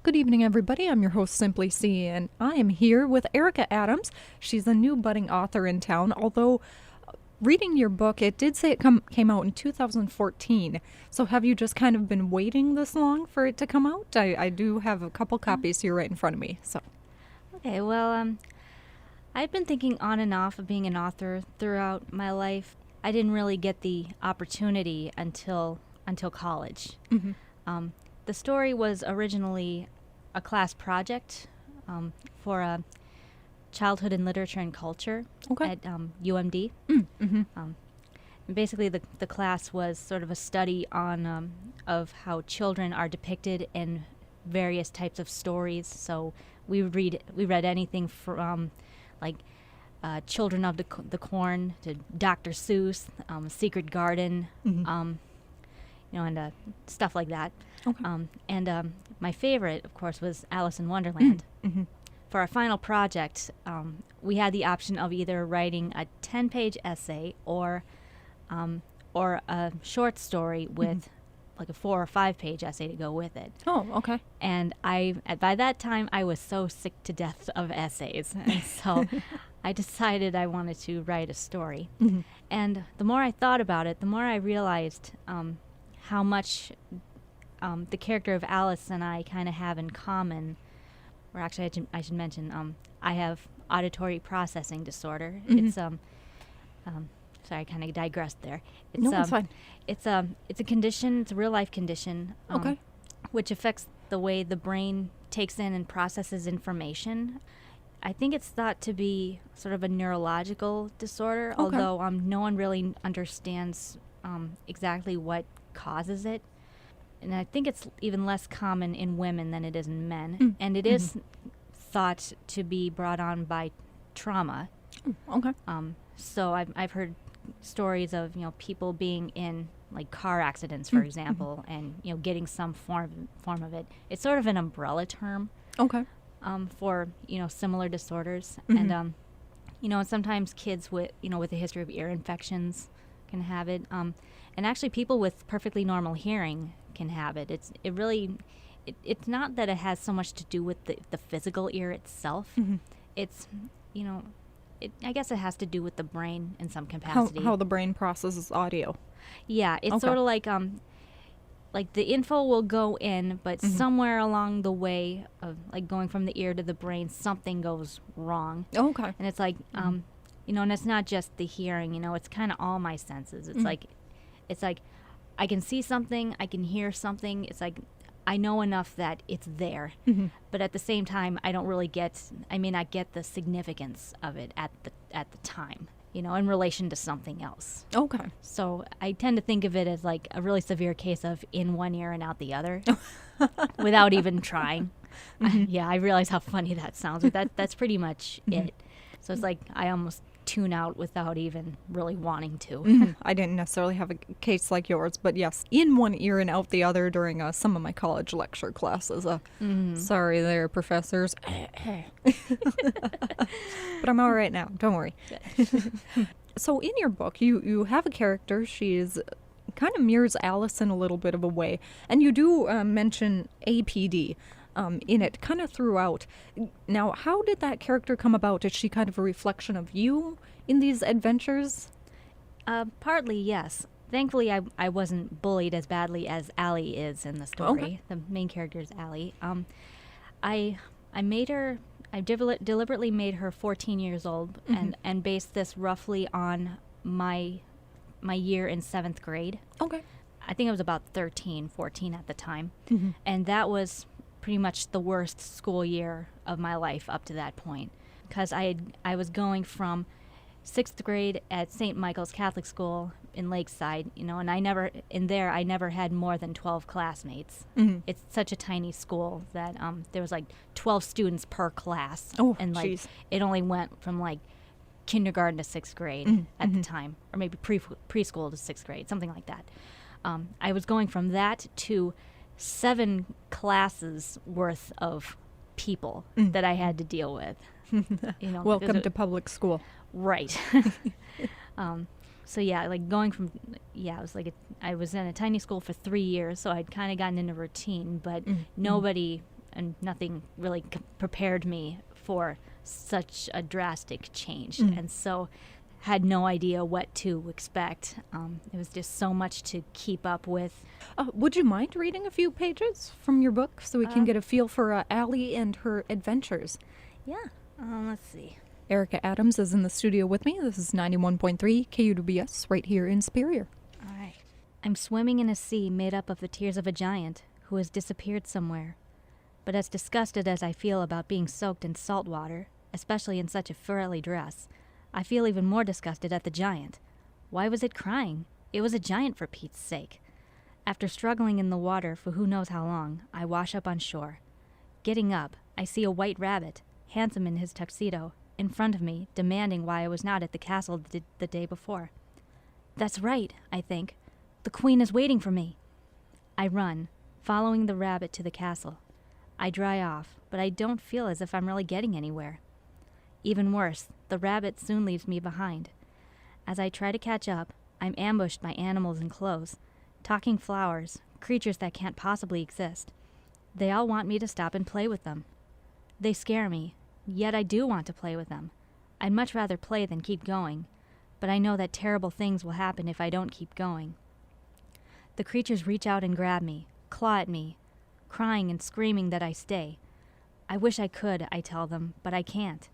Good evening, everybody. I'm your host, Simply C, and I am here with Erica Adams. She's a new budding author in town, although reading your book, it did say it came out in 2014. So have you just kind of been waiting this long for it to come out? I do have a couple copies here right in front of me. So Okay, well, I've been thinking on and off of being an author throughout my life. I didn't really get the opportunity until college. The story was originally a class project for a childhood in literature and culture at UMD. Basically, the class was sort of a study on of how children are depicted in various types of stories. So we read anything from like Children of the Corn to Dr. Seuss, Secret Garden, and stuff like that. My favorite, of course, was Alice in Wonderland. For our final project, we had the option of either writing a 10-page essay or a short story with like a 4- or 5-page essay to go with it. Oh, okay. And by that time, I was so sick to death of essays. And so I decided I wanted to write a story. And the more I thought about it, the more I realized how much the character of Alice and I kind of have in common. Or actually, I should mention, I have auditory processing disorder. It's sorry, I kind of digressed there. No, that's fine. It's a condition. It's a real life condition. Okay. Which affects the way the brain takes in and processes information. I think it's thought to be sort of a neurological disorder, although no one really understands exactly what causes it. And I think it's even less common in women than it is in men. And it is thought to be brought on by trauma. So I've heard stories of people being in like car accidents, for example, and getting some form of it. It's sort of an umbrella term. For similar disorders, and sometimes kids with with a history of ear infections can have it, and actually people with perfectly normal hearing can have it. It's not that it has so much to do with the physical ear itself. It's I guess it has to do with the brain in some capacity. How the brain processes audio. Yeah, it's sort of like the info will go in, but somewhere along the way of like going from the ear to the brain, something goes wrong. And it's like, and it's not just the hearing, it's kind of all my senses. It's like I can see something, I can hear something. It's like I know enough that it's there, but at the same time, I may not get the significance of it at the time. In relation to something else. So I tend to think of it as like a really severe case of in one ear and out the other without even trying. I realize how funny that sounds, but that's pretty much it. So it's like I almost tune out without even really wanting to. I didn't necessarily have a case like yours, but yes, in one ear and out the other during some of my college lecture classes. Sorry there, professors. But I'm all right now. Don't worry. So in your book, you have a character. She is kind of mirrors Alice in a little bit of a way. And you do mention APD in it kind of throughout. Now, how did that character come about? Is she kind of a reflection of you in these adventures? Partly, yes. Thankfully, I wasn't bullied as badly as Allie is in the story. The main character is Allie. I deliberately made her 14 years old and based this roughly on my year in 7th grade. I think I was about 13, 14 at the time. And that was pretty much the worst school year of my life up to that point, because I was going from 6th grade at St. Michael's Catholic School in Lakeside, and I never had more than 12 classmates. It's such a tiny school that there was like 12 students per class, and like it only went from like kindergarten to 6th grade at the time, or maybe preschool to 6th grade, something like that. I was going from that to 7 classes worth of people that I had to deal with. Welcome to public school. Right. So yeah, like going from, it was like, I was in a tiny school for 3 years, so I'd kind of gotten into routine, but nobody and nothing really prepared me for such a drastic change. And so had no idea what to expect. It was just so much to keep up with. Would you mind reading a few pages from your book so we can get a feel for Allie and her adventures? Yeah. Let's see. Erica Adams is in the studio with me. This is 91.3 KUWS right here in Superior. All right. I'm swimming in a sea made up of the tears of a giant who has disappeared somewhere. But as disgusted as I feel about being soaked in salt water, especially in such a frilly dress, I feel even more disgusted at the giant. Why was it crying? It was a giant, for Pete's sake. After struggling in the water for who knows how long, I wash up on shore. Getting up, I see a white rabbit, handsome in his tuxedo, in front of me, demanding why I was not at the castle the day before. That's right, I think. The queen is waiting for me. I run, following the rabbit to the castle. I dry off, but I don't feel as if I'm really getting anywhere. Even worse, the rabbit soon leaves me behind. As I try to catch up, I'm ambushed by animals in clothes, talking flowers, creatures that can't possibly exist. They all want me to stop and play with them. They scare me, yet I do want to play with them. I'd much rather play than keep going, but I know that terrible things will happen if I don't keep going. The creatures reach out and grab me, claw at me, crying and screaming that I stay. I wish I could, I tell them, but I can't.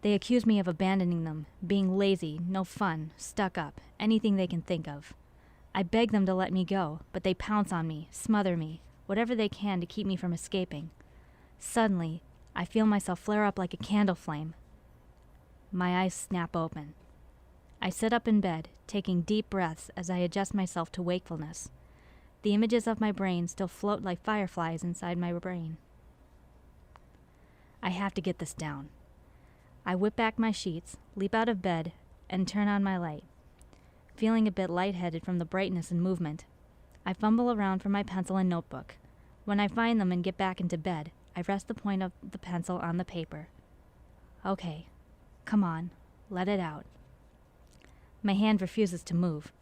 They accuse me of abandoning them, being lazy, no fun, stuck up, anything they can think of. I beg them to let me go, but they pounce on me, smother me, whatever they can to keep me from escaping. Suddenly, I feel myself flare up like a candle flame. My eyes snap open. I sit up in bed, taking deep breaths as I adjust myself to wakefulness. The images of my brain still float like fireflies inside my brain. I have to get this down. I whip back my sheets, leap out of bed, and turn on my light. Feeling a bit lightheaded from the brightness and movement, I fumble around for my pencil and notebook. When I find them and get back into bed, I rest the point of the pencil on the paper. Okay, come on, let it out. My hand refuses to move.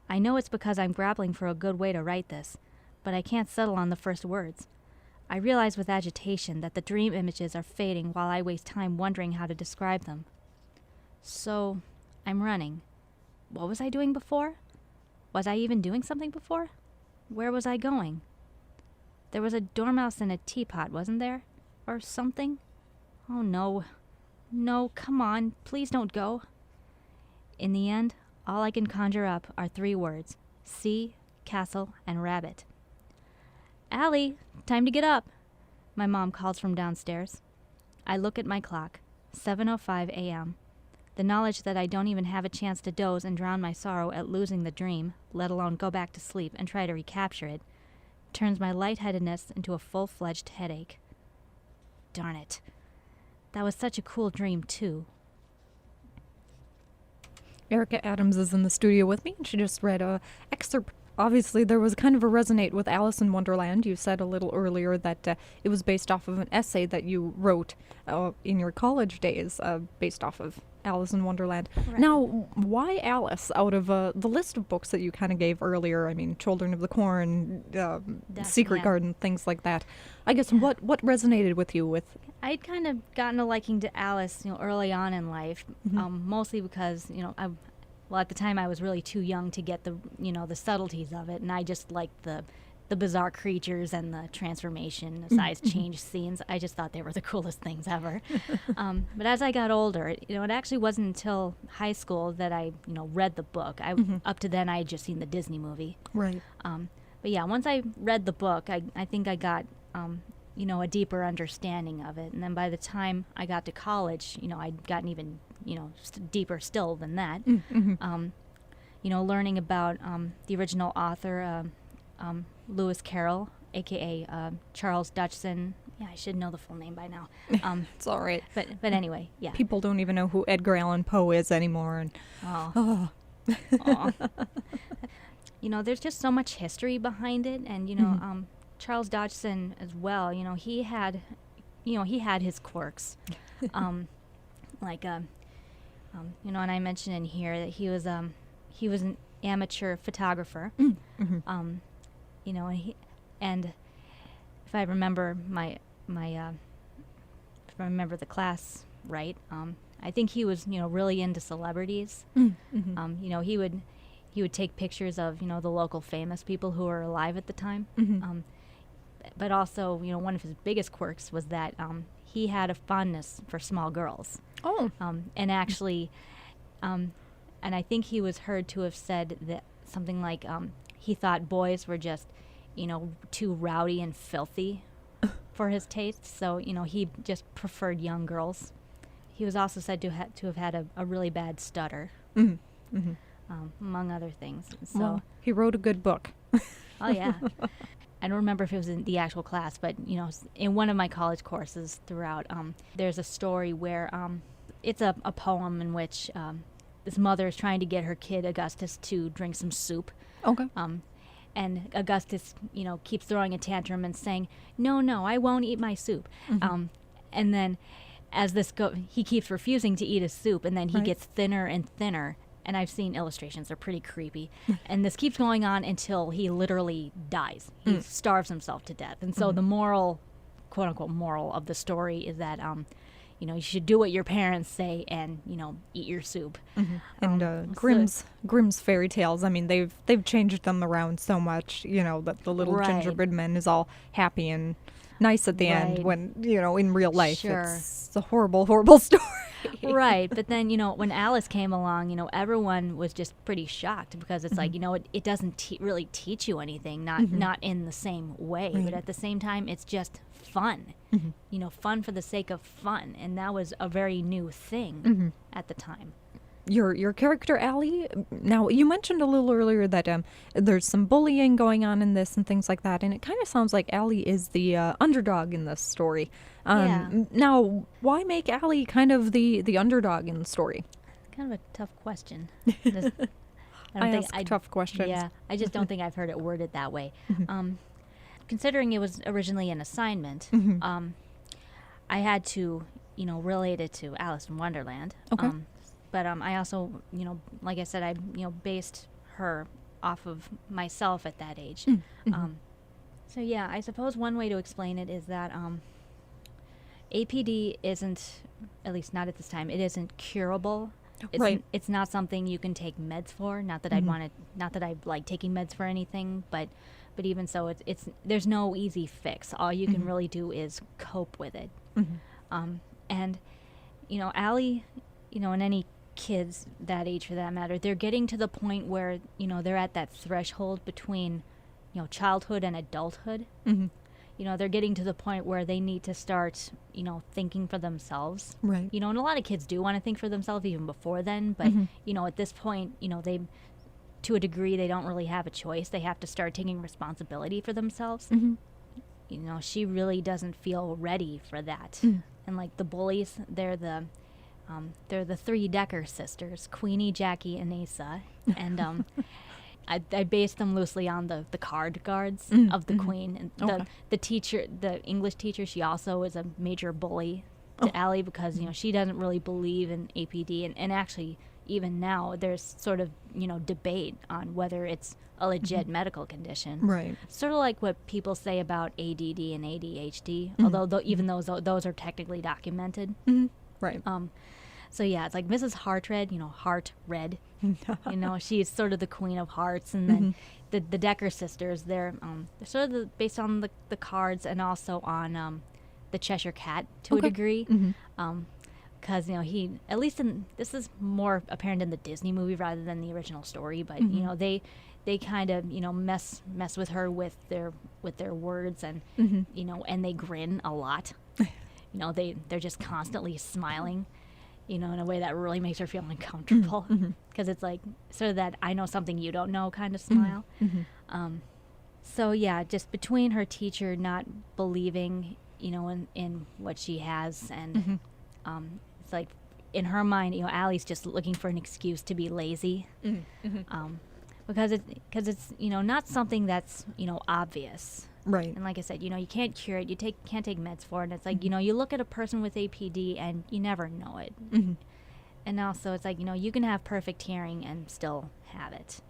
I know it's because I'm grappling for a good way to write this, but I can't settle on the first words. I realize with agitation that the dream images are fading while I waste time wondering how to describe them. So, I'm running. What was I doing before? Was I even doing something before? Where was I going? There was a dormouse in a teapot, wasn't there? Or something? Oh no. No, come on, please don't go. In the end, all I can conjure up are 3 words: sea, castle, and rabbit. Allie, time to get up, my mom calls from downstairs. I look at my clock, 7:05 a.m. The knowledge that I don't even have a chance to doze and drown my sorrow at losing the dream, let alone go back to sleep and try to recapture it, turns my lightheadedness into a full-fledged headache. Darn it. That was such a cool dream, too. Erica Adams is in the studio with me, and she just read a excerpt. Obviously, there was kind of a resonate with Alice in Wonderland. You said a little earlier that it was based off of an essay that you wrote in your college days, based off of Alice in Wonderland. Right. Now, why Alice out of the list of books that you kind of gave earlier? I mean, Children of the Corn, Secret Garden, things like that. I guess what resonated with you with? I'd kind of gotten a liking to Alice, early on in life, mostly because, at the time I was really too young to get the subtleties of it, and I just liked the bizarre creatures and the transformation, the size change scenes. I just thought they were the coolest things ever. But as I got older, it actually wasn't until high school that I, read the book. Up to then I had just seen the Disney movie. Right. But yeah, once I read the book, I think I got, a deeper understanding of it. And then by the time I got to college, I'd gotten even, deeper still than that. Learning about the original author, Lewis Carroll, a.k.a. Charles Dutchson. Yeah, I should know the full name by now. It's all right. But anyway, yeah. People don't even know who Edgar Allan Poe is anymore. And there's just so much history behind it, and Charles Dodgson as well. He had his quirks, and I mentioned in here that he was an amateur photographer. And if I remember if I remember the class right, I think he was, really into celebrities. Mm-hmm. He would take pictures of, the local famous people who were alive at the time. Mm-hmm. But also, one of his biggest quirks was that he had a fondness for small girls. Oh. And actually, and I think he was heard to have said that something like he thought boys were just, too rowdy and filthy for his taste. So, he just preferred young girls. He was also said to have had a really bad stutter, Mm-hmm. Mm-hmm. Among other things. So, Well, he wrote a good book. oh, yeah. I don't remember if it was in the actual class, but, in one of my college courses throughout, there's a story where it's a poem in which this mother is trying to get her kid, Augustus, to drink some soup. Okay. And Augustus, keeps throwing a tantrum and saying, no, I won't eat my soup. Mm-hmm. And then as he keeps refusing to eat his soup, and then he Right. gets thinner and thinner. And I've seen illustrations, they're pretty creepy. And this keeps going on until he literally dies. He starves himself to death. And so the moral, quote unquote, moral of the story is that, you should do what your parents say and, eat your soup. Mm-hmm. And Grimm's fairy tales, I mean, they've changed them around so much, that the little Right. gingerbread man is all happy and nice at the end Right. when, in real life, Sure. it's a horrible, horrible story. Right, but then when Alice came along, everyone was just pretty shocked because it's like it doesn't really teach you anything, not in the same way, Right. but at the same time it's just fun, fun for the sake of fun, and that was a very new thing at the time. Your character, Allie, now you mentioned a little earlier that there's some bullying going on in this and things like that, and it kind of sounds like Allie is the underdog in this story. Yeah. Now, why make Allie kind of the underdog in the story? Kind of a tough question. I ask tough questions. Yeah, I just don't think I've heard it worded that way. Considering it was originally an assignment, I had to, relate it to Alice in Wonderland. Okay. But I also, like I said, I, based her off of myself at that age. So yeah, I suppose one way to explain it is that APD isn't, at least not at this time, it isn't curable. Right. It's not something you can take meds for. Not that not that I like taking meds for anything, but even so, it's there's no easy fix. All you can really do is cope with it. And Allie, and any kids that age for that matter, they're getting to the point where they're at that threshold between childhood and adulthood. They're getting to the point where they need to start thinking for themselves, Right. and a lot of kids do want to think for themselves even before then, but at this point they, to a degree, they don't really have a choice. They have to start taking responsibility for themselves. She really doesn't feel ready for that. And like the bullies, they're the three Decker sisters, Queenie, Jackie, and Asa. And I based them loosely on the card guards of the Queen. And the teacher, the English teacher, she also is a major bully to Allie because, she doesn't really believe in APD. And actually, even now, there's sort of, debate on whether it's a legit medical condition. Right. Sort of like what people say about ADD and ADHD, although even those are technically documented. Right. So yeah, it's like Mrs. Hartred, Heart Red. She's sort of the queen of hearts, and then the Decker sisters, they're sort of based on the cards and also on the Cheshire Cat to a degree. Because he, at least this is more apparent in the Disney movie rather than the original story, but they kind of mess with her with their words, and and they grin a lot. They're just constantly smiling, in a way that really makes her feel uncomfortable, because it's like sort of that I know something you don't know kind of smile. So yeah, just between her teacher not believing, in what she has, and it's like in her mind, Allie's just looking for an excuse to be lazy, because it's not something that's that's Right. And like I said, you can't cure it. You can't take meds for it. And it's like, you look at a person with APD and you never know it. And also it's like, you can have perfect hearing and still have it.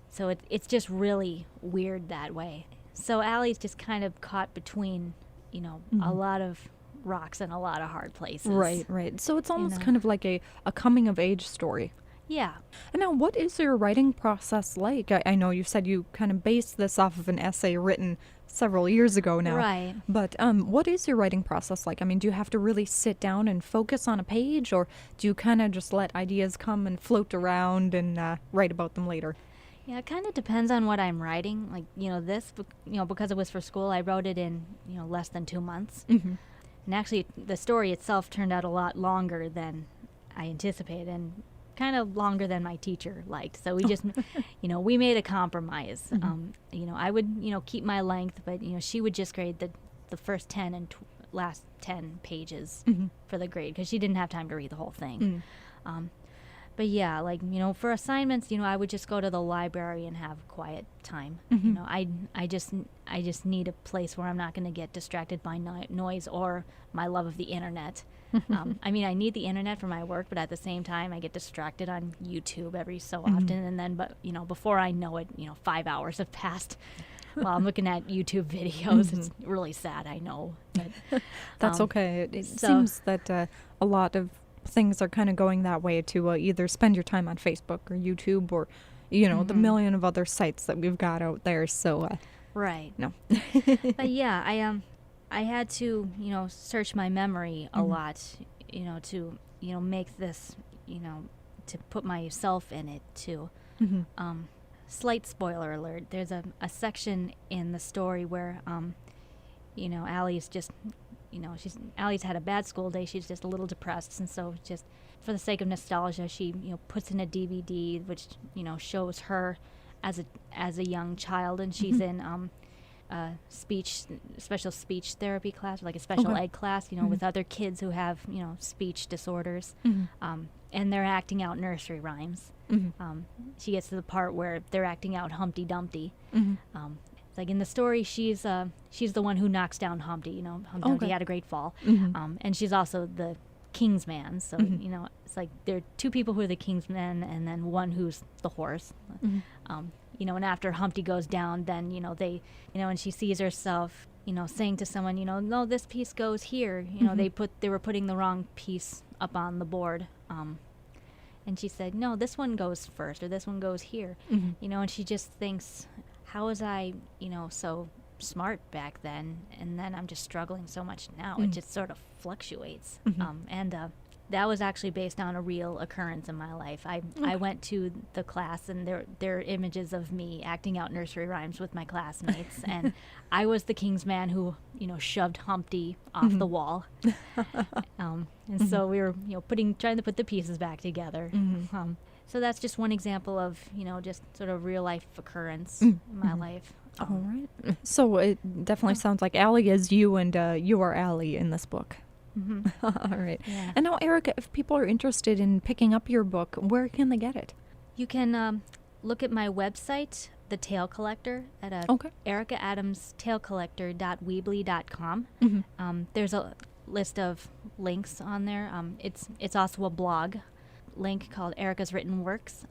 So it's just really weird that way. So Allie's just kind of caught between, a lot of rocks and a lot of hard places. Right. So it's almost kind of like a coming of age story. Yeah. And now, what is your writing process like? I know you said you kind of based this off of an essay written several years ago now. Right. But what is your writing process like? I mean, do you have to really sit down and focus on a page, or do you kind of just let ideas come and float around and write about them later? Yeah, it kind of depends on what I'm writing. Like, because it was for school, I wrote it in, less than 2 months. Mm-hmm. And actually, the story itself turned out a lot longer than I anticipated, and kind of longer than my teacher liked. So we just, we made a compromise. Mm-hmm. I would, keep my length, but, she would just grade the first 10 and last 10 pages Mm-hmm. for the grade, because she didn't have time to read the whole thing. Mm. But yeah, like, for assignments, I would just go to the library and have quiet time. Mm-hmm. I just need a place where I'm not going to get distracted by noise or my love of the internet. I mean, I need the internet for my work, but at the same time, I get distracted on YouTube every so often. And then, before I know it, 5 hours have passed while I'm looking at YouTube videos. Mm-hmm. It's really sad, I know. But, That's okay. It seems that a lot of things are kind of going that way to either spend your time on Facebook or YouTube or, the million of other sites that we've got out there. So, right. No. But yeah, I had to, search my memory a lot, to, make this, to put myself in it too. Mm-hmm. Slight spoiler alert. There's a section in the story where, Allie's just, Allie's had a bad school day. She's just a little depressed. And so just for the sake of nostalgia, she, puts in a DVD, which, shows her as a young child. And she's in, special speech therapy class, like a special ed class, with other kids who have, speech disorders. And they're acting out nursery rhymes. She gets to the part where they're acting out Humpty Dumpty. It's like in the story, she's the one who knocks down Humpty. Humpty Dumpty had a great fall. And she's also the king's man. So, it's like there are two people who are the king's men and then one who's the horse. And after Humpty goes down, then, they, and she sees herself, saying to someone, no, this piece goes here. They were putting the wrong piece up on the board. And she said, no, this one goes first, or this one goes here. And she just thinks, how was I, so smart back then, and then I'm just struggling so much now. It just sort of fluctuates. And that was actually based on a real occurrence in my life. I went to the class, and there are images of me acting out nursery rhymes with my classmates, and I was the king's man who, shoved Humpty off the wall. And so we were, trying to put the pieces back together. So that's just one example of, just sort of real life occurrence in my life. All right. So it definitely sounds like Allie is you, and you are Allie in this book. All right. Yeah. And now, Erica, if people are interested in picking up your book, where can they get it? You can look at my website, The Tale Collector, at ericaadamstalecollector.weebly.com. There's a list of links on there. It's also a blog link called Erica's Written Works.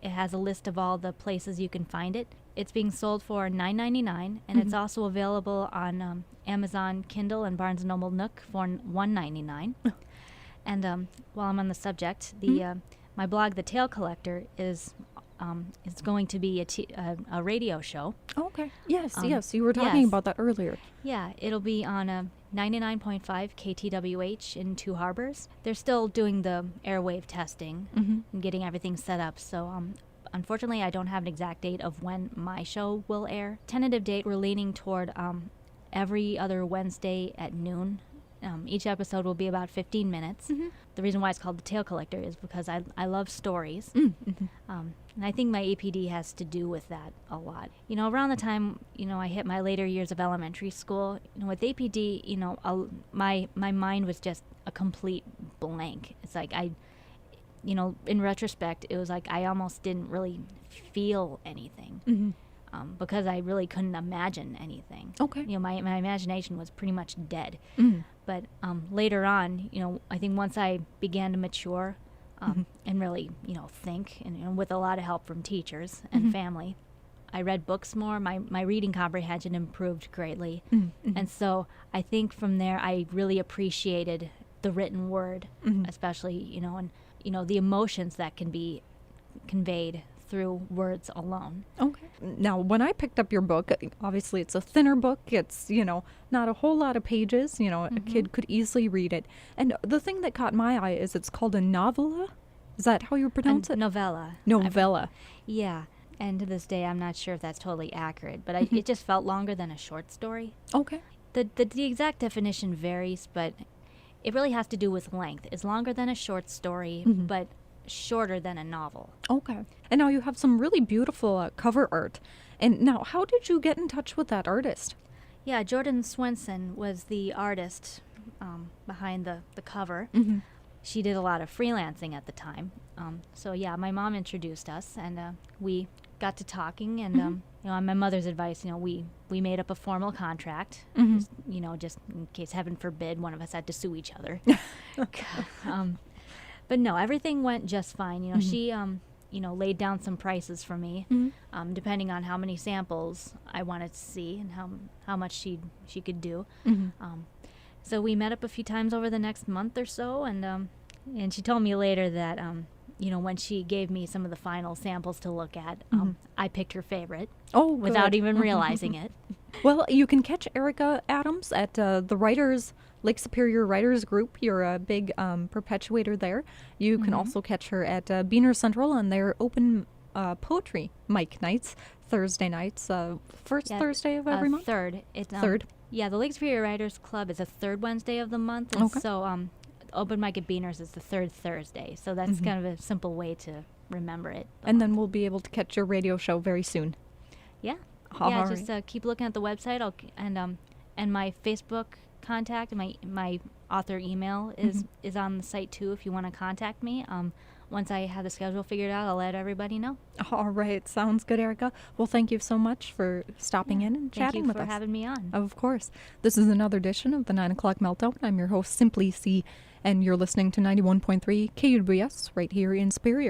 It has a list of all the places you can find it. It's being sold for $9.99, and it's also available on Amazon Kindle and Barnes & Noble Nook for $1.99. And while I'm on the subject, my blog, The Tale Collector, is going to be a radio show. Oh, okay. Yes, you were talking about that earlier. Yeah, it'll be on 99.5 KTWH in Two Harbors. They're still doing the airwave testing and getting everything set up. So unfortunately, I don't have an exact date of when my show will air. Tentative date, we're leaning toward every other Wednesday at noon. Each episode will be about 15 minutes. The reason why it's called The Tale Collector is because I love stories. And I think my APD has to do with that a lot. Around the time, I hit my later years of elementary school, with APD, my mind was just a complete blank. It's like in retrospect, it was like I almost didn't really feel anything. Because I really couldn't imagine anything. Okay. My imagination was pretty much dead. But later on, I think once I began to mature and really, think, and with a lot of help from teachers and family, I read books more, my reading comprehension improved greatly. And so I think from there I really appreciated the written word, especially, and, the emotions that can be conveyed through words alone. Okay. Now, when I picked up your book, obviously it's a thinner book. It's, not a whole lot of pages. A kid could easily read it. And the thing that caught my eye is it's called a novella. Is that how you pronounce it? Novella. Novella. Yeah. And to this day, I'm not sure if that's totally accurate, but it just felt longer than a short story. Okay. The exact definition varies, but it really has to do with length. It's longer than a short story, but shorter than a novel. Okay. And now you have some really beautiful cover art. And now, how did you get in touch with that artist? Yeah, Jordan Swenson was the artist behind the cover. She did a lot of freelancing at the time. So yeah, my mom introduced us, and we got to talking, and on my mother's advice, we made up a formal contract, just in case, heaven forbid, one of us had to sue each other. But no, everything went just fine. She laid down some prices for me, depending on how many samples I wanted to see and how much she could do. So we met up a few times over the next month or so, and she told me later that when she gave me some of the final samples to look at, I picked her favorite. Oh, without good. even realizing it. Well, you can catch Erica Adams at the Lake Superior Writers Group. You're a big perpetuator there. You can also catch her at Beaner Central on their open poetry mic nights, Thursday nights, first Thursday of every month? Third. It's, third? Yeah, the Lake Superior Writers Club is the third Wednesday of the month, and so open mic at Beaners is the third Thursday. So that's kind of a simple way to remember it. And then we'll be able to catch your radio show very soon. Yeah. All yeah, right. just keep looking at the website, and my Facebook contact, my author email is on the site too if you want to contact me. Once I have the schedule figured out, I'll let everybody know. All right. Sounds good, Erica. Well, thank you so much for stopping in and chatting with us. Thank you for having me on. Of course. This is another edition of the 9 o'clock Meltdown. I'm your host, Simply C, and you're listening to 91.3 KUWS right here in Superior.